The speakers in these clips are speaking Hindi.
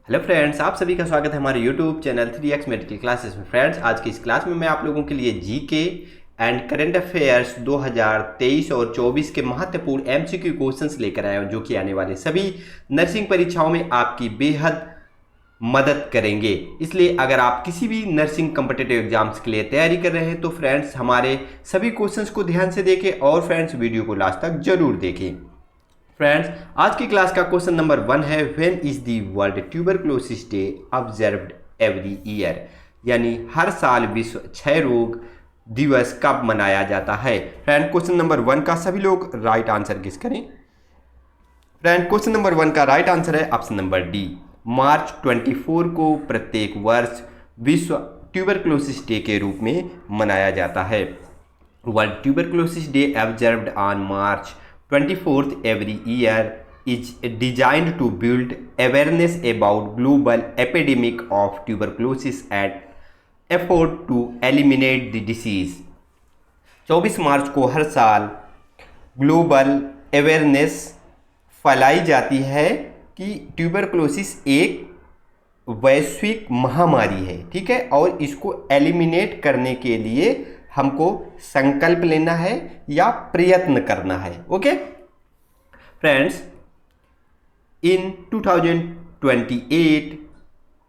हेलो फ्रेंड्स, आप सभी का स्वागत है हमारे YouTube channel 3x medical classes में। फ्रेंड्स, आज की इस क्लास में मैं आप लोगों के लिए जीके एंड करंट अफेयर्स 2023 और 24 के महत्वपूर्ण एमसीक्यू क्वेश्चंस लेकर आया हूं, जो कि आने वाले सभी नर्सिंग परीक्षाओं में आपकी बेहद मदद करेंगे। इसलिए अगर आप किसी भी नर्सिंग कॉम्पिटिटिव एग्जाम्स के लिए तैयारी कर रहे हैं तो फ्रेंड्स हमारे सभी क्वेश्चंस को ध्यान से देखें और फ्रेंड्स वीडियो को लास्ट तक जरूर देखें। फ्रेंड्स, आज की क्लास का क्वेश्चन नंबर 1 है, when is the world tuberculosis day observed every year, यानी हर साल विश्व क्षय रोग दिवस कब मनाया जाता है। फ्रेंड, क्वेश्चन नंबर 1 का सभी लोग राइट आंसर गेस करें। फ्रेंड, क्वेश्चन नंबर 1 का राइट आंसर है ऑप्शन नंबर डी। मार्च 24 को प्रत्येक वर्ष विश्व ट्यूबरक्लोसिस डे के रूप में मनाया जाता है। World tuberculosis day observed on March 24th every year is designed to build awareness about global epidemic of tuberculosis and effort to eliminate the disease। 24 मार्च को हर साल ग्लोबल अवेयरनेस फैलाई जाती है कि ट्यूबरक्लोसिस एक वैश्विक महामारी है, ठीक है, और इसको एलिमिनेट करने के लिए हमको संकल्प लेना है या प्रयत्न करना है। Okay friends, in 2028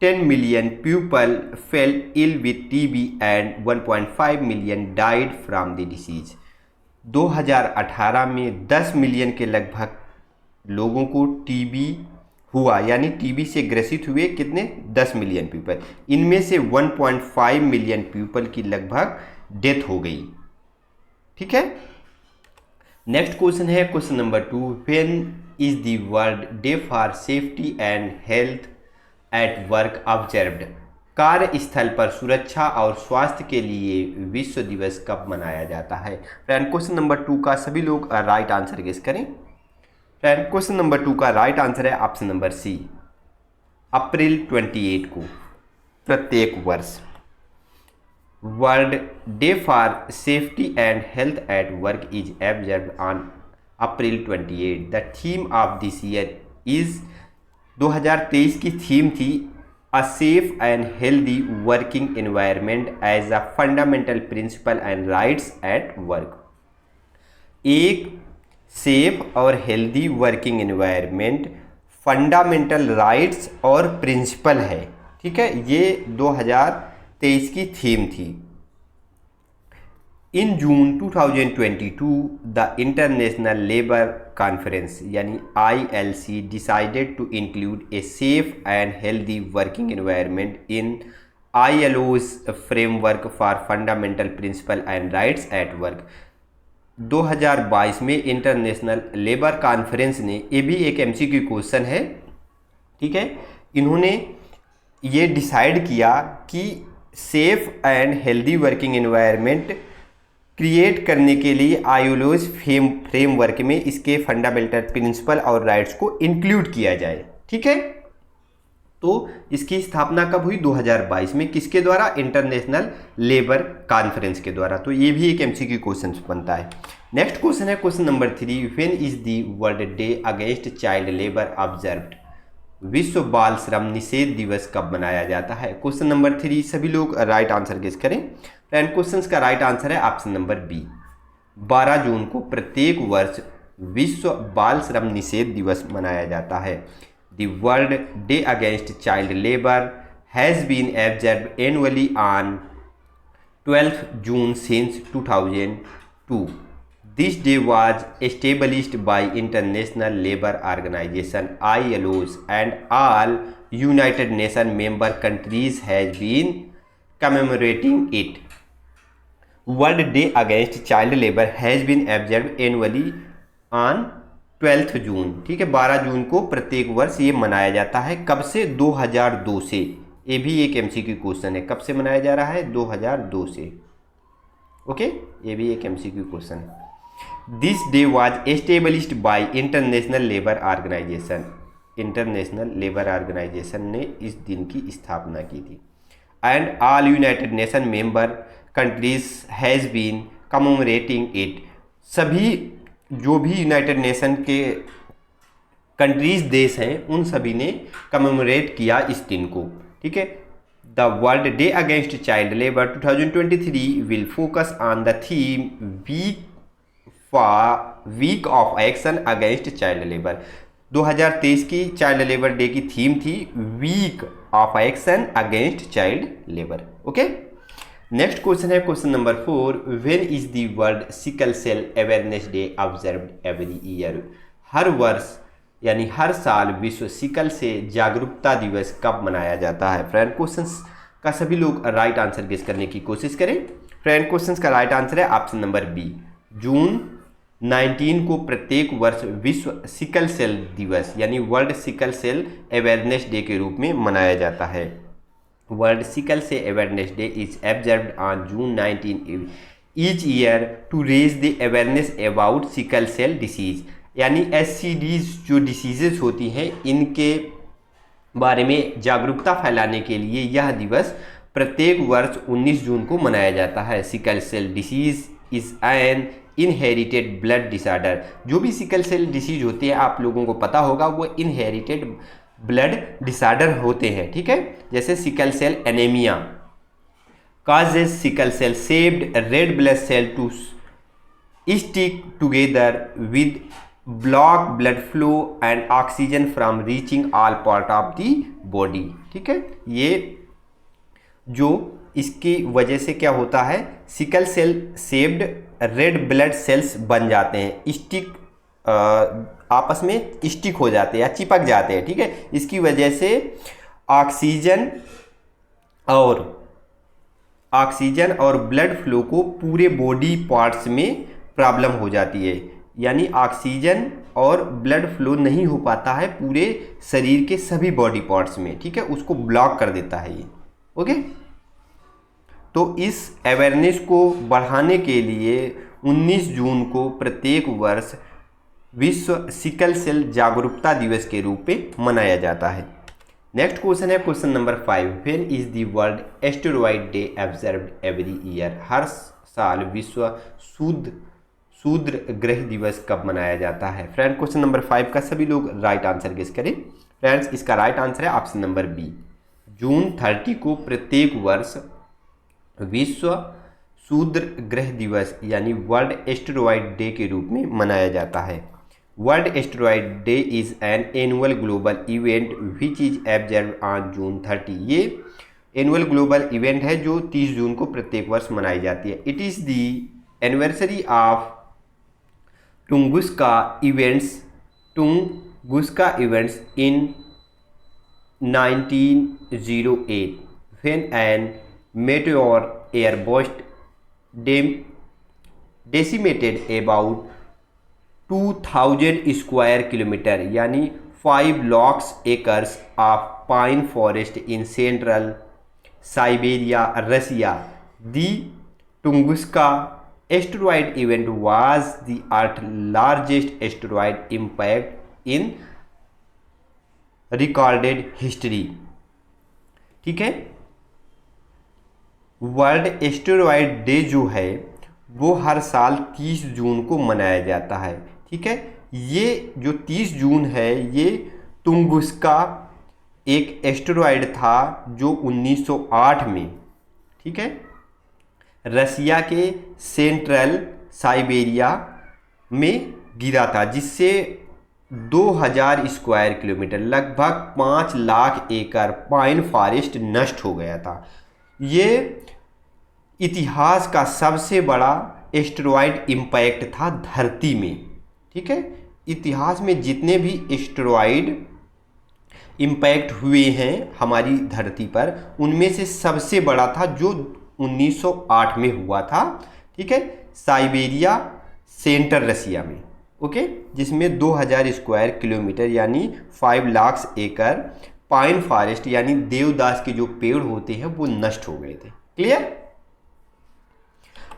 10 million people fell ill with TB and 1.5 million died from the disease. 2018 में 10 मिलियन के लगभग लोगों को टीबी हुआ, यानी टीबी से ग्रसित हुए कितने, 10 मिलियन पीपल। इनमें से 1.5 मिलियन पीपल की लगभग डेथ हो गई, ठीक है। नेक्स्ट क्वेश्चन है question number 2, when is the world day for safety and health at work observed, कार्यस्थल पर सुरक्षा और स्वास्थ्य के लिए विश्व दिवस कब मनाया जाता है। फ्रेंड, क्वेश्चन नंबर 2 का सभी लोग राइट आंसर गेस करें। फ्रेंड, क्वेश्चन नंबर 2 का राइट आंसर है ऑप्शन नंबर सी, अप्रैल 28 को प्रत्येक वर्ष। World day for safety and health at work is observed on April 28। The theme of this year is 2023 की थीम थी a safe and healthy working environment as a fundamental principle and rights at work. एक सेफ और healthy working environment fundamental rights और प्रिंसिपल है, ठीक है, ये 2023 की थीम थी। In June 2022 the international labour conference यानी ILC decided to include a safe and healthy working environment in ILO's framework for fundamental principle and rights at work. 2022 में इंटरनेशनल लेबर कॉन्फ्रेंस ने, ये भी एक MCQ क्वेश्चन है, ठीक है, इन्होंने ये डिसाइड किया कि safe and healthy working environment create करने के लिए ILO's फ्रेमवर्क में इसके फंडामेंटल प्रिंसिपल और राइट्स को इंक्लूड किया जाए, ठीक है। तो इसकी स्थापना कब हुई, 2022 में, किसके द्वारा, इंटरनेशनल लेबर कॉन्फ्रेंस के द्वारा। तो ये भी एक MCQ क्वेश्चन बनता है। नेक्स्ट क्वेश्चन है question number 3, when is the world day against child labour observed, विश्व बाल श्रम निषेध दिवस कब मनाया जाता है। क्वेश्चन नंबर 3 सभी लोग राइट आंसर गेस करें। फ्रेंड, क्वेश्चन का राइट आंसर है ऑप्शन नंबर बी, 12 जून को प्रत्येक वर्ष विश्व बाल श्रम निषेध दिवस मनाया जाता है। The World Day Against Child Labor has been observed annually on 12th June since 2002. This day was established by International Labour Organization (ILOs) and all United Nations member countries has been commemorating it. World Day Against Child Labor has been observed annually on 12th जून, ठीक है, 12 जून को प्रत्येक वर्ष ये मनाया जाता है। कब से, 2002 से। ये भी एक MCQ क्वेश्चन है, कब से मनाया जा रहा है, 2002 से। ओके, ये भी एक MCQ क्वेश्चन है। This day was established by international labour organisation, international labour organisation ने इस दिन की स्थापना की थी। And all united nation member countries has been commemorating it, सभी जो भी यूनाइटेड नेशन के कंट्रीज देश हैं उन सभी ने कमेमोरेट किया इस दिन को। ठीक है, the world day against child labour 2023 will focus on the theme week of action against child labour. 2023 की चाइल्ड लेबर डे की थीम थी week of action against child labour. Okay, next question है question number 4, when is the world sickle cell awareness day observed every year. हर वर्ष यानी हर साल विश्व सिकल से जागरूकता दिवस कब मनाया जाता है। फ्रेंड, क्वेश्चंस का सभी लोग राइट आंसर गेस करने की कोशिश करें। फ्रेंड, क्वेश्चंस का राइट आंसर है ऑप्शन नंबर बी, जून 19 को प्रत्येक वर्ष विश्व सिकल सेल दिवस यानी world sickle cell awareness day के रूप में मनाया जाता है। World sickle cell awareness day is observed on June 19 each year to raise the awareness about sickle cell disease. यानी SCDs जो डिसीजेज होती हैं इनके बारे में जागरूकता फैलाने के लिए यह दिवस प्रत्येक वर्ष 19 जून को मनाया जाता है। Sickle cell disease is an inherited blood disorder. जो भी सिकल सेल डिसीज होती है आप लोगों को पता होगा वो इनहेरिटेड ब्लड डिसऑर्डर होते हैं। ठीक है, जैसे sickle cell anaemia causes sickle cell shaped red blood cell to stick together with block blood flow and oxygen from reaching all part of the body। ठीक है, ये जो इसकी वजह से क्या होता है, sickle cell shaped red blood cells बन जाते हैं, स्टिक आपस में स्टिक हो जाते हैं या चिपक जाते हैं। ठीक है, इसकी वजह से ऑक्सीजन और ब्लड फ्लो को पूरे बॉडी पार्ट्स में प्रॉब्लम हो जाती है। यानी ऑक्सीजन और ब्लड फ्लो नहीं हो पाता है पूरे शरीर के सभी बॉडी पार्ट्स में। ठीक है, उसको ब्लॉक कर देता है ये। ओके, तो इस अवेयरनेस को बढ़ाने के लिए 19 जून को प्रत्येक वर्ष विश्व सिकल सेल जागरूकता दिवस के रूप में मनाया जाता है। नेक्स्ट क्वेश्चन है question number 5, when is the world asteroid day observed every year. हर साल विश्व शूद्र ग्रह दिवस कब मनाया जाता है। फ्रेंड, क्वेश्चन नंबर 5 का सभी लोग राइट आंसर गेस करें। फ्रेंड्स, इसका राइट आंसर है ऑप्शन नंबर बी, जून 30 को प्रत्येक वर्ष विश्व शूद्र ग्रह दिवस यानी वर्ल्ड एस्टेरॉयड डे के रूप में मनाया जाता है। World asteroid day is an annual global event which is observed on जून 30। ये एनुअल ग्लोबल इवेंट है जो 30 जून को प्रत्येक वर्ष मनाई जाती है। It is the anniversary of Tunguska events in 1908 when an meteor airburst decimated about 2000 square kilometre यानी 5 lakhs acres of pine forest in central Siberia, Russia. The Tunguska asteroid event was the Earth's largest asteroid impact in recorded history। ठीक है, वर्ल्ड एस्टेरॉयड डे जो है वो हर साल 30 जून को मनाया जाता है। ठीक है, ये जो 30 जून है ये तुंगुस्का एक एस्टेरॉयड था जो 1908 में, ठीक है, रसिया के सेंट्रल साइबेरिया में गिरा था, जिससे 2000 स्क्वायर किलोमीटर लगभग 5 लाख एकड़ पाइन फॉरेस्ट नष्ट हो गया था। ये इतिहास का सबसे बड़ा एस्टेरॉयड इम्पैक्ट था धरती में। ठीक है, इतिहास में जितने भी एस्टेरॉयड इम्पैक्ट हुए हैं हमारी धरती पर उनमें से सबसे बड़ा था जो 1908 में हुआ था। ठीक है, साइबेरिया सेंट्रल रसिया में। ओके, जिसमें 2000 स्क्वायर किलोमीटर यानी 5 लाख एकड़ पाइन फॉरेस्ट यानी देवदास के जो पेड़ होते हैं वो नष्ट हो गए थे। क्लियर।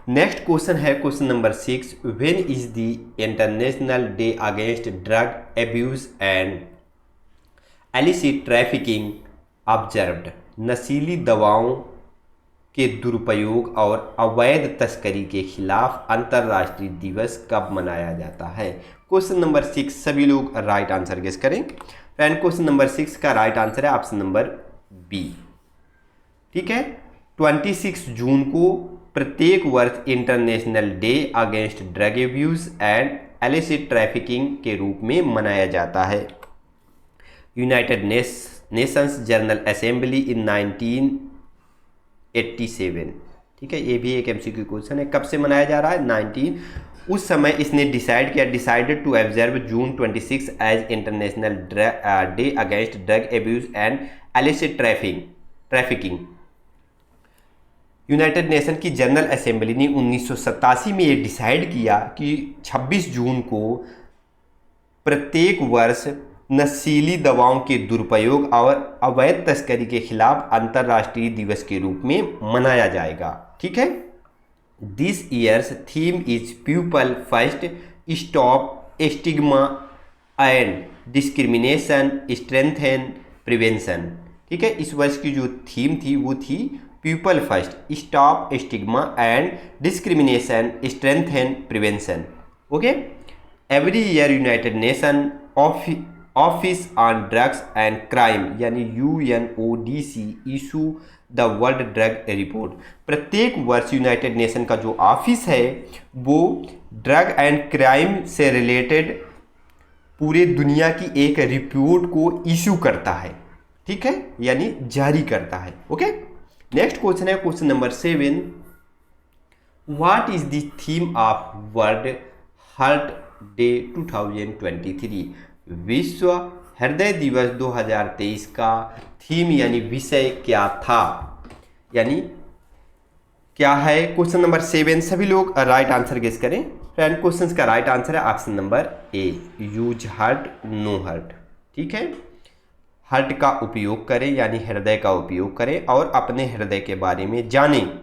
नेक्स्ट क्वेश्चन है question number 6, when is the international Day Against Drug Abuse and illicit trafficking observed. नशीली दवाओं के दुरुपयोग और अवैध तस्करी के खिलाफ अंतर्राष्ट्रीय दिवस कब मनाया जाता है। क्वेश्चन नंबर 6 सभी लोग राइट आंसर गेस करें। फ्रेंड क्वेश्चन नंबर 6 का राइट आंसर है ऑप्शन नंबर बी। ठीक है, 26 जून को प्रत्येक वर्ष international Day Against Drug Abuse and illicit trafficking के रूप में मनाया जाता है। United Nations general assembly in 1987। ठीक है, ये भी एक एमसीक्यू क्वेश्चन है। कब से मनाया जा रहा है? 19। उस समय इसने decided to observe June 26 as International Day Against Drug Abuse and illicit trafficking. United Nation की जनरल असेंबली ने 1987 में ये डिसाइड किया कि 26 जून को प्रत्येक वर्ष नशीली दवाओं के दुरुपयोग और अवैध तस्करी के खिलाफ अंतर्राष्ट्रीय दिवस के रूप में मनाया जाएगा। ठीक है, this years theme is people first, stop stigma and discrimination, strengthen prevention. ठीक है, इस वर्ष की जो थीम थी वो थी people first, stop stigma and discrimination, strengthen prevention. Okay, every year United nation office on drugs and crime यानी UNODC issue the world drug report. प्रत्येक वर्ष यूनाइटेड नेशन का जो ऑफिस है वो ड्रग एंड क्राइम से रिलेटेड पूरे दुनिया की एक रिपोर्ट को इशू करता है। ठीक है, यानी जारी करता है। ओके, नेक्स्ट क्वेश्चन है question number 7। What is the theme of World Heart day 2023? विश्व हृदय दिवस 2023 का थीम यानी विषय क्या था, यानी क्या है? क्वेश्चन नंबर 7 सभी लोग राइट आंसर गेस करें। फ्रेंड क्वेश्चन का राइट आंसर है option number A, use heart know heart. ठीक है, हार्ट का उपयोग करें यानी हृदय का उपयोग करें और अपने हृदय के बारे में जानें।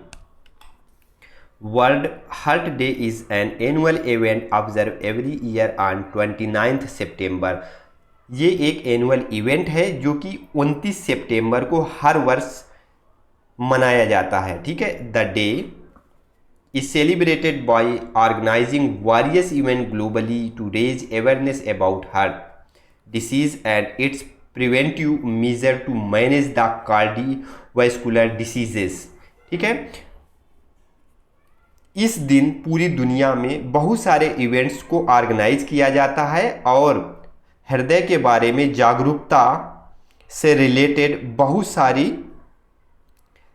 World Heart Day is an annual event observe every year on 29 सितंबर। ये एक एनुअल इवेंट है जो कि 29 सितंबर को हर वर्ष मनाया जाता है। ठीक है, the day is celebrated by organising various event globally to raise awareness about heart disease and its preventive measure to manage the cardiovascular diseases. ठीक है, इस दिन पूरी दुनिया में बहुत सारे इवेंट्स को ऑर्गेनाइज किया जाता है और हृदय के बारे में जागरूकता से रिलेटेड बहुत सारी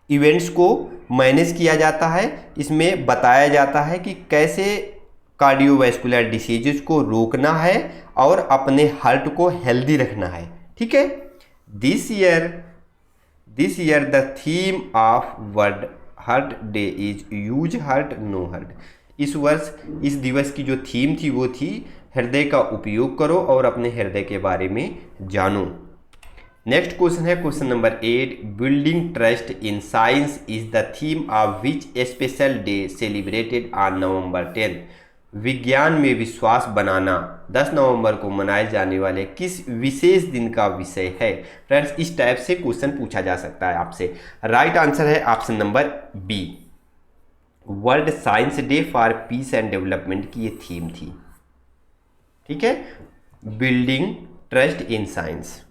इवेंट्स को मैनेज किया जाता है। इसमें बताया जाता है कि कैसे कार्डियोवैस्कुलर डिसीजेस को रोकना है और अपने हार्ट को हेल्दी रखना है। ठीक है, this year the theme of World Heart Day is use heart know heart. इस वर्ष इस दिवस की जो थीम थी वो थी हृदय का उपयोग करो और अपने हृदय के बारे में जानो। नेक्स्ट क्वेश्चन है question number 8। Building trust in science is the theme of which special day celebrated on November 10। विज्ञान में विश्वास बनाना 10 नवंबर को मनाए जाने वाले किस विशेष दिन का विषय है? फ्रेंड्स, इस टाइप से क्वेश्चन पूछा जा सकता है आपसे। राइट आंसर है option number B, World Science Day for Peace and Development की ये थीम थी। ठीक है, बिल्डिंग ट्रस्ट इन साइंस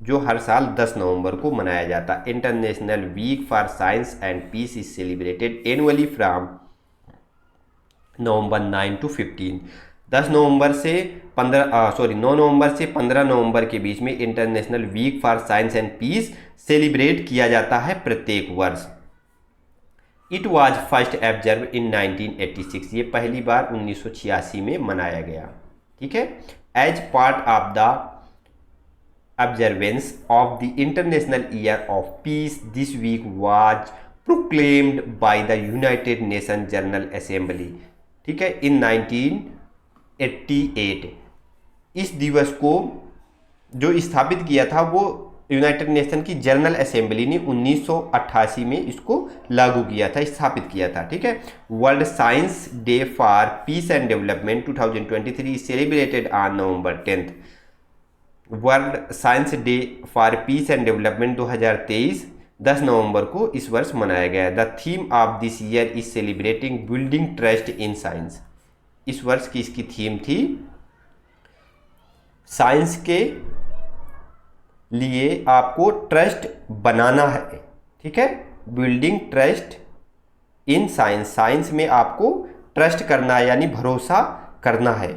जो हर साल 10 नवंबर को मनाया जाता। International Week for Science and Peace is celebrated annually from November 9 to 15। 9 नवंबर से 15 नवंबर के बीच में International Week for Science and Peace celebrate किया जाता है प्रत्येक वर्ष। It was first observe in 1986। ये पहली बार 1986 में मनाया गया। ठीक है, as part of the observance of the International year of Peace this week was proclaimed by the United Nation General Assembly. ठीक है, इन 1988। इस दिवस को जो स्थापित किया था वो यूनाइटेड नेशन की जनरल असेंबली ने 1988 में इसको लागू किया था, स्थापित किया था। ठीक है, world Science Day for Peace and development 2023 celebrated on November 10। World Science Day for Peace and development 2023 10 नवंबर को इस वर्ष मनाया गया। The theme of this year is celebrating building trust in science. इस वर्ष की इसकी थीम थी साइंस के लिए आपको ट्रस्ट बनाना है, ठीक है, building trust in science, science में आपको ट्रस्ट करना है यानी भरोसा करना है।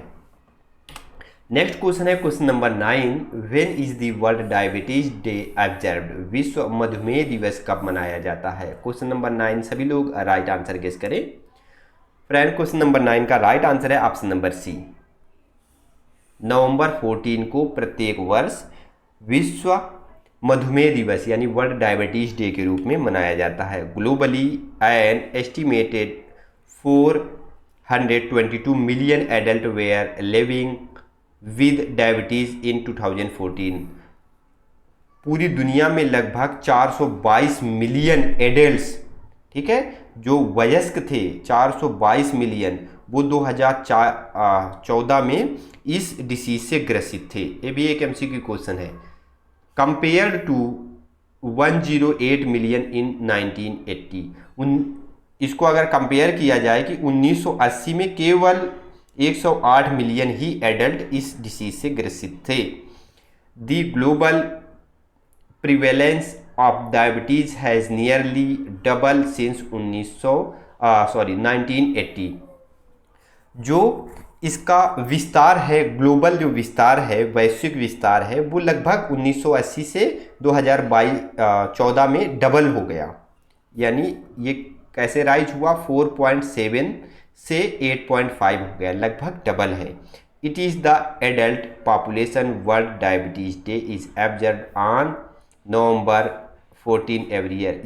नेक्स्ट क्वेश्चन है question number 9, when is the world diabetes day observed, विश्व मधुमेह दिवस कब मनाया जाता है। क्वेश्चन नंबर 9 सभी लोग राइट आंसर गेस करें। फ्रेंड क्वेश्चन नंबर 9 का राइट आंसर है ऑप्शन नंबर सी, नवंबर 14 को प्रत्येक वर्ष विश्व मधुमेह दिवस यानी वर्ल्ड डायबिटीज डे के रूप में मनाया जाता है। Globally an estimated 422 million adult were living with diabetes in 2014, पूरी दुनिया में लगभग 422 मिलियन एडल्ट्स, ठीक है, जो वयस्क थे 422 मिलियन, वो 2014 में इस डिसीज से ग्रसित थे। ये भी एक एमसीक्यू क्वेश्चन है। कंपेयर टू 108 मिलियन इन 1980, इसको अगर कंपेयर किया जाए कि 1980 में केवल 108 मिलियन ही एडल्ट इस डिसीज से ग्रसित थे। The global prevalence of diabetes has nearly double since 1980। जो इसका विस्तार है, ग्लोबल जो विस्तार है, वैश्विक विस्तार है, वो लगभग 1980 से 2014 में डबल हो गया। यानी ये कैसे राइज हुआ, 4.7 से 8.5 हो गया, लगभग डबल है। It is the adult population world diabetes day is observed on November 14 every year.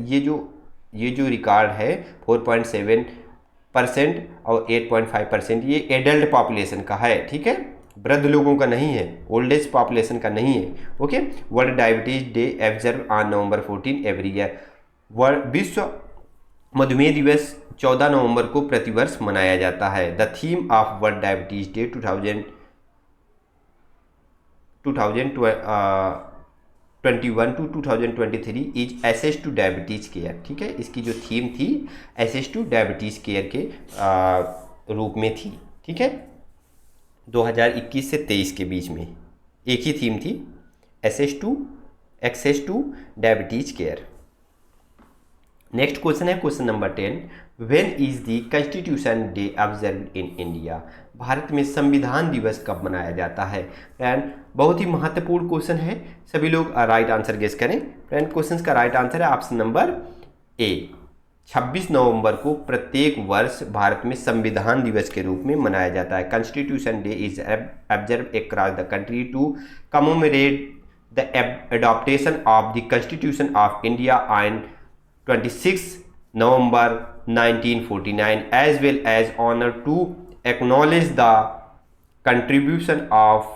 ये जो रिकॉर्ड है 4.7% और 8.5% ये एडल्ट पॉपुलेशन का है, ठीक है, वृद्ध लोगों का नहीं है, ओल्ड एज पॉपुलेशन का नहीं है। Okay, world diabetes day observe on November 14 every year. विश्व मधुमेह दिवस 14 नवंबर को प्रतिवर्ष मनाया जाता है। The theme of world diabetes day 2021 to 2023 is assess to diabetes care, ठीक है, इसकी जो थीम थी एसेस टू डायबिटीज़ केयर के रूप में थी, ठीक है, 2021 से 23 के बीच में एक ही थीम थी, access to diabetes care. Next question है question number 10, when is the constitution day observed in India, Bharat में संविधान दिवस कब मनाया जाता है। फ्रेंड बहुत ही महत्वपूर्ण क्वेश्चन है, सभी लोग राइट आंसर गेस करें। फ्रेंड क्वेश्चन का राइट आंसर है ऑप्शन नंबर ए, 26 नवंबर को प्रत्येक वर्ष भारत में संविधान दिवस के रूप में मनाया जाता है। Constitution Day is observed across the country to commemorate the adaptation of the Constitution of India on 26 November 1949 as well as honor to acknowledge the contribution of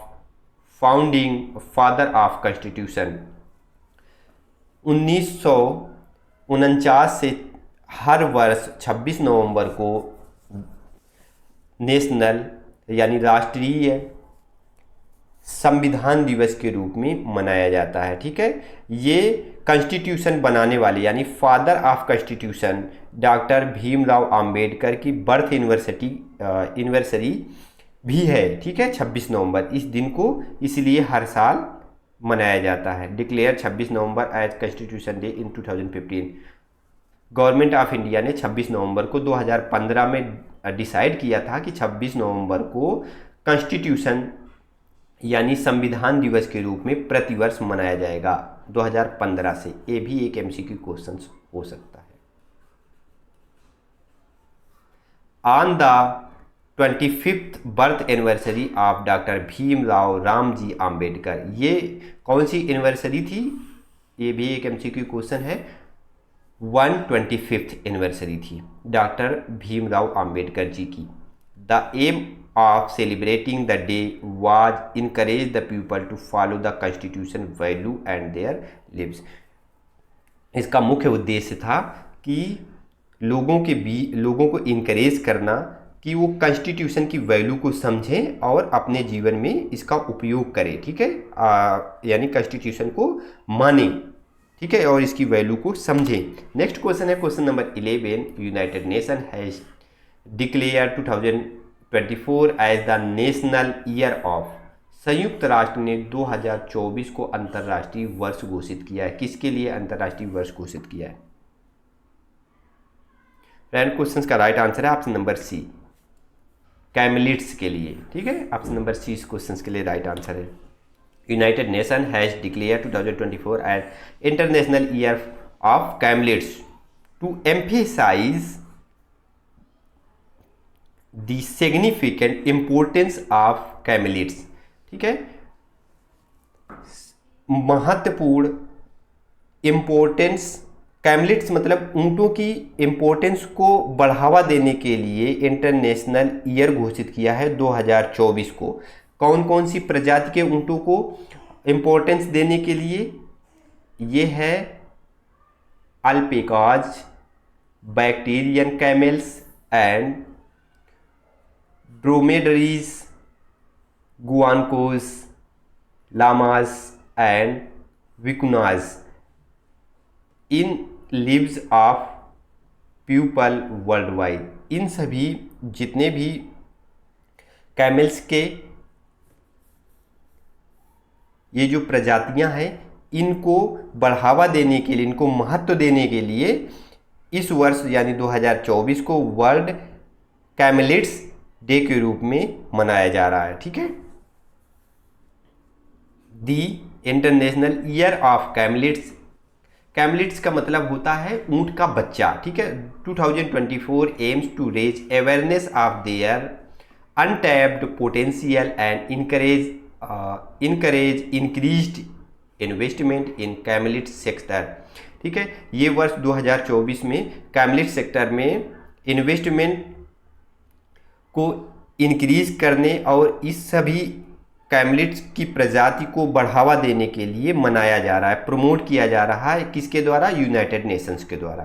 founding father of constitution। 1949 से हर वर्ष 26 नवंबर को नेशनल यानी राष्ट्रीय संविधान दिवस के रूप में मनाया जाता है, ठीक है। ये कॉन्स्टिट्यूशन बनाने वाले यानी father of constitution doctor Bhimrao Ambedkar की बर्थ एनिवर्सरी भी है, ठीक है, 26 नवंबर इस दिन को इसलिए हर साल मनाया जाता है। Declare 26 November as Constitution Day in 2015। Government of India ने 26 नवंबर को 2015 में डिसाइड किया था कि 26 नवंबर को कॉन्स्टिट्यूशन यानी संविधान दिवस के रूप में प्रतिवर्ष मनाया जाएगा 2015 से। ये भी एक एमसीक्यू क्वेश्चन हो सकता है। On the 25th birth anniversary of doctor Bhimrao Ramji Ambedkar, ये कौन सी एनिवर्सरी थी, ये भी एक एमसीक्यू क्वेश्चन है। 125th एनिवर्सरी थी डॉक्टर भीमराव आम्बेडकर जी की। The aim of celebrating the day was encourage the people to follow the constitution value and their lives। इसका मुख्य उद्देश्य था कि लोगों को इनकरेज करना कि वो कॉन्स्टिट्यूशन की वैल्यू को समझें और अपने जीवन में इसका उपयोग करें, ठीक है, यानी कॉन्स्टिट्यूशन को माने, ठीक है, और इसकी वैल्यू को समझें। नेक्स्ट क्वेश्चन है question number 11, United Nation has declare 2021 2024 as the national year of. संयुक्त राष्ट्र ने 2024 को अंतर्राष्ट्रीय वर्ष घोषित किया है। किसके लिए अंतर्राष्ट्रीय वर्ष घोषित किया है? फ्रेंड, क्वेश्चन का राइट आंसर है ऑप्शन नंबर सी, कैमलिड्स के लिए। ठीक है, ऑप्शन नंबर सी इस क्वेश्चन के लिए राइट आंसर है। United Nation has declare 2024 as International year of Camelids to emphasise the significant importance of camelids. ठीक है, महत्वपूर्ण इम्पोर्टेंस, कैमलिड्स मतलब ऊँटों की इम्पोर्टेंस को बढ़ावा देने के लिए इंटरनेशनल ईयर घोषित किया है 2024 को। कौन कौन सी प्रजाति के ऊँटों को इम्पोर्टेंस देने के लिए? ये है alpacas, bactrian camels and dromedaries, guanacos, llamas and vicunas in lives of people worldwide. इन सभी जितने भी कैमल्स के ये जो प्रजातियां हैं, इनको बढ़ावा देने के लिए, इनको महत्व देने के लिए इस वर्ष यानी 2024 को वर्ल्ड कैमलिड्स डे के रूप में मनाया जा रहा है। ठीक है, the international year of camelids. Camelids का मतलब होता है ऊंट का बच्चा। ठीक है, 2024 aims to raise awareness of their untapped potential and encourage increased investment in camelids sector. ठीक है, ये वर्ष 2024 में कैमलिड्स सेक्टर में इन्वेस्टमेंट को इंक्रीज करने और इस सभी कैमलिड्स की प्रजाति को बढ़ावा देने के लिए मनाया जा रहा है, प्रमोट किया जा रहा है। किसके द्वारा? यूनाइटेड नेशंस के द्वारा।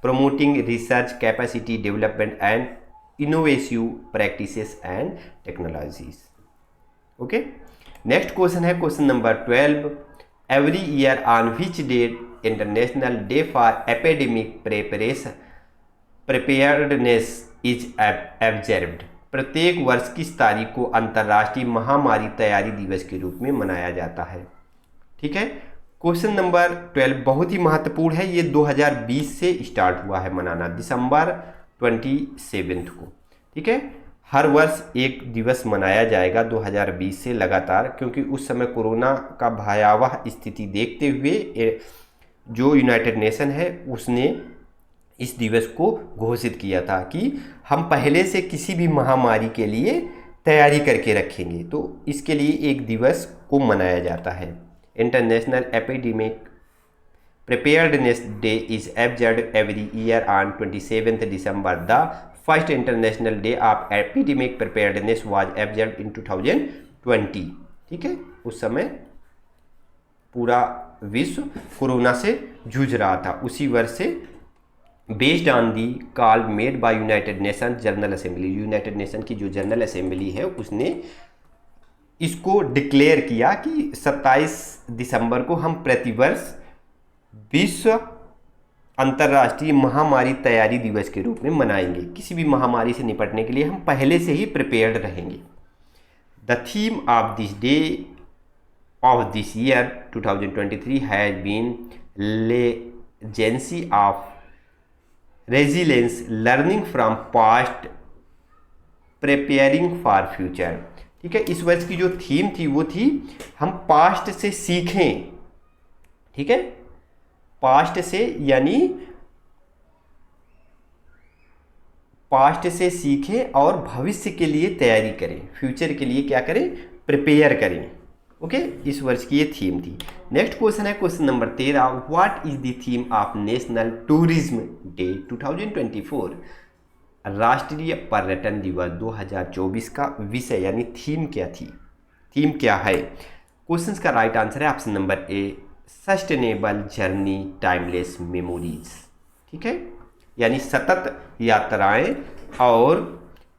Promoting research capacity development and innovative practices and technologies. Okay, next question है question number 12। Every year on which date international day for epidemic preparedness is observed. प्रत्येक वर्ष किस तारीख को अंतर्राष्ट्रीय महामारी तैयारी दिवस के रूप में मनाया जाता है? ठीक है, क्वेश्चन नंबर 12 बहुत ही महत्वपूर्ण है। ये 2020 से स्टार्ट हुआ है मनाना, दिसंबर 27 को। ठीक है, हर वर्ष एक दिवस मनाया जाएगा 2020 से लगातार, क्योंकि उस समय कोरोना का भयावह स्थिति देखते हुए जो यूनाइटेड नेशन है उसने इस दिवस को घोषित किया था कि हम पहले से किसी भी महामारी के लिए तैयारी करके रखेंगे, तो इसके लिए एक दिवस को मनाया जाता है। International epidemic preparedness day is observed every year on 27 December. The first international day of epidemic preparedness was observed in 2020। ठीक है, उस समय पूरा विश्व कोरोना से जूझ रहा था। उसी वर्ष से based on the call made by United Nation General assembly, United Nation की जो जनरल असेंबली है उसने इसको डिक्लेयर किया कि 27 दिसंबर को हम प्रतिवर्ष विश्व अंतर्राष्ट्रीय महामारी तैयारी दिवस के रूप में मनाएंगे। किसी भी महामारी से निपटने के लिए हम पहले से ही प्रिपेयर्ड रहेंगे। The theme of this day of this year 2023 has been legacy of resilience, learning from past, preparing for future. ठीक है, इस वर्ष की जो थीम थी वो थी हम पास्ट से सीखें। ठीक है, पास्ट से यानी पास्ट से सीखें और भविष्य के लिए तैयारी करें, फ्यूचर के लिए क्या करें? प्रिपेयर करें। ओके, इस वर्ष की ये थीम थी। नेक्स्ट क्वेश्चन है question number 13। What is the theme of national Tourism day 2024? राष्ट्रीय पर्यटन दिवस 2024 का विषय यानी थीम क्या थी? थीम क्या है? क्वेश्चन का राइट आंसर है option number A, sustainable journey timeless memories. ठीक है, यानी सतत यात्राएं और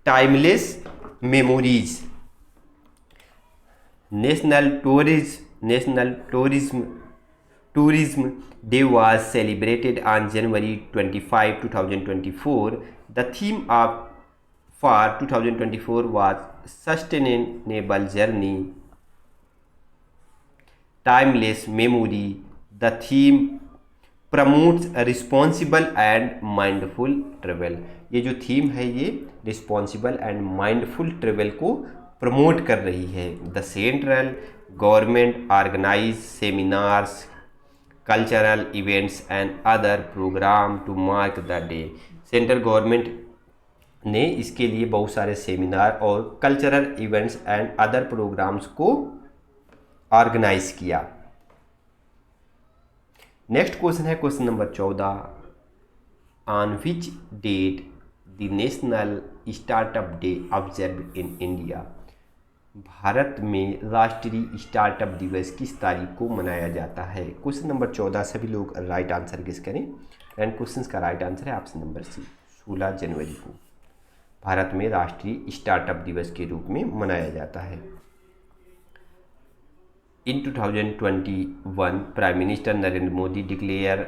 timeless memories. National Tourism Day was celebrated on January 25, 2024. The theme of for 2024 was sustainable journey, timeless memory. The theme promotes responsible and mindful travel. ये जो थीम है ये रिस्पॉन्सिबल एंड माइंडफुल ट्रेवल को प्रमोट कर रही है। The central government organise seminars, cultural events and other programme to mark the day. Central government ने इसके लिए बहुत सारे सेमिनार और cultural events and other programmes को ऑर्गेनाइज किया। नेक्स्ट क्वेश्चन है question number 14, on which date the National startup Day observe in India. Bharat में राष्ट्रीय स्टार्टअप दिवस किस तारीख को मनाया जाता है। क्वेश्चन नंबर 14 सभी लोग राइट आंसर गेस करें एंड क्वेश्चन का राइट आंसर है ऑप्शन नंबर सी, 16 जनवरी को भारत में राष्ट्रीय स्टार्टअप दिवस के रूप में मनाया जाता है। In 2021 prime minister Narendra Modi declare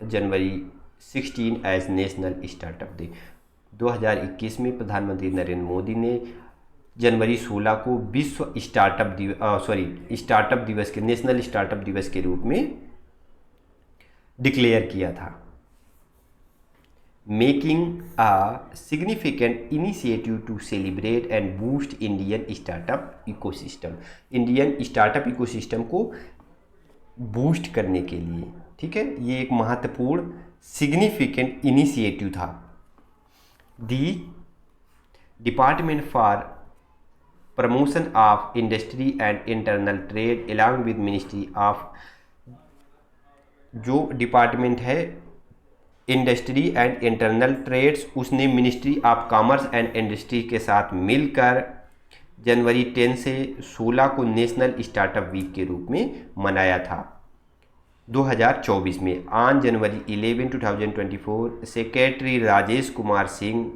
January 16 as national startup day. 2021 में प्रधानमंत्री नरेंद्र मोदी ने जनवरी 16 को विश्व स्टार्टअप दिवस के नेशनल स्टार्टअप दिवस के रूप में डिक्लेयर किया था। Making a significant initiative to celebrate and boost Indian startup ecosystem. Indian startup ecosystem को बूस्ट करने के लिए, ठीक है, ये एक महत्वपूर्ण सिग्निफिकेंट इनिशिएटिव था। The department for promotion of industry and internal trade along with ministry of, जो डिपार्टमेंट है इंडस्ट्री एंड इंटरनल ट्रेड्स, उसने ministry of commerce and industry के साथ मिलकर जनवरी 10 से 16 को नेशनल स्टार्टअप वीक के रूप में मनाया था। 2024 में on January 11, 2024 secretary Rajesh Kumar Singh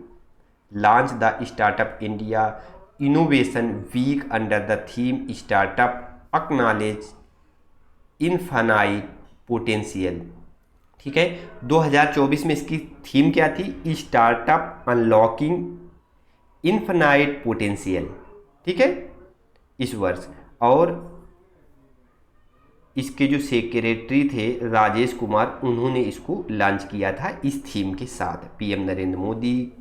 launch the Startup India Innovation Week under the theme startup acknowledge infinite potential. ठीक है, 2024 में इसकी थीम क्या थी, स्टार्टअप अनलॉकिंग इनफाइनाइट पोटेंशियल, ठीक है, इस वर्ष। और इसके जो सेक्रेटरी थे राजेश कुमार, उन्होंने इसको लॉन्च किया था इस थीम के साथ। PM Narendra Modi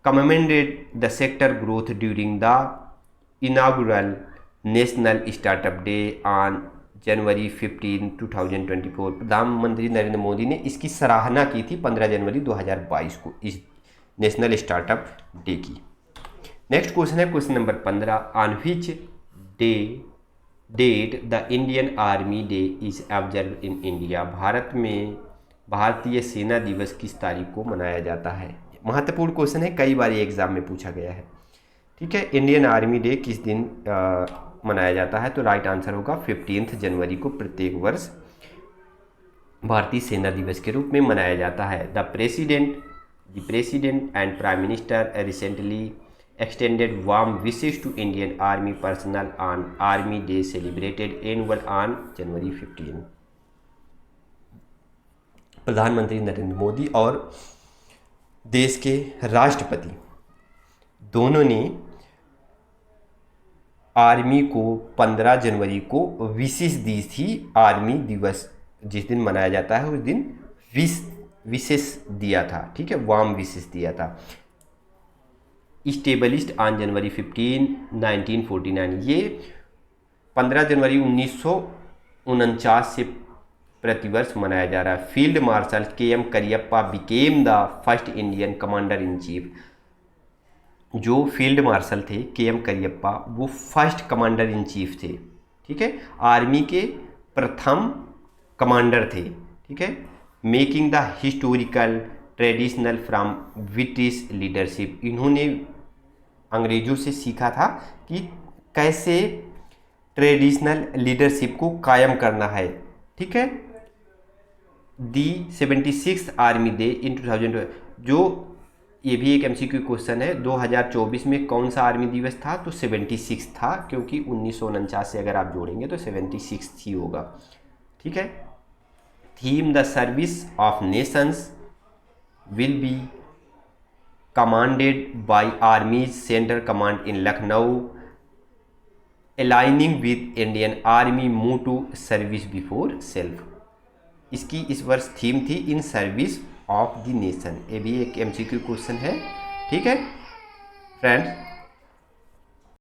commended the sector growth during the inaugural National Startup Day on January 15, 2024। प्रधानमंत्री नरेंद्र मोदी ने इसकी सराहना की थी 15 जनवरी 2022 को इस नेशनल स्टार्टअप डे की। नेक्स्ट क्वेश्चन है question number 15, on which date the Indian Army Day is observe in India. Bharat में भारतीय सेना दिवस किस तारीख को मनाया जाता है। महत्वपूर्ण क्वेश्चन है, कई बार ये एग्जाम में पूछा गया है। ठीक है, इंडियन आर्मी डे किस दिन मनाया जाता है, तो राइट आंसर होगा 15 जनवरी को प्रत्येक वर्ष भारतीय सेना दिवस के रूप में मनाया जाता है। The President and Prime Minister recently extended warm wishes to Indian Army personal on Army Day celebrated annual on January 15। प्रधानमंत्री नरेंद्र मोदी और देश के राष्ट्रपति दोनों ने आर्मी को 15 जनवरी को विशेष दी थी। आर्मी दिवस जिस दिन मनाया जाता है उस दिन विशेष दिया था, ठीक है, वार्म विशेष दिया था। Established on January 15, 1949। ये 15 जनवरी 1949 से प्रतिवर्ष मनाया जा रहा है। Field marshal KM Cariappa became the first Indian commander in chief. जो फील्ड मार्शल थे KM करियप्पा, वो फर्स्ट कमांडर इन चीफ थे, ठीक है, आर्मी के प्रथम कमांडर थे, ठीक है। Making the historical traditional from British leadership. इन्होंने अंग्रेजों से सीखा था कि कैसे ट्रेडिशनल लीडरशिप को कायम करना है, ठीक है। दी 76th आर्मी डे इन 2000, जो ये भी एक MCQ क्वेश्चन है, 2024 में कौन सा आर्मी दिवस था, तो 76 था, क्योंकि 1949 से अगर आप जोड़ेंगे तो 76 ही होगा, ठीक है। Theme the service of nations will be commanded by army's Central Command in Lucknow, aligning with Indian Army move to service before self. इसकी इस वर्ष थीम थी in service of the nation. ये भी एक MCQ क्वेश्चन है। ठीक है फ्रेंड्स,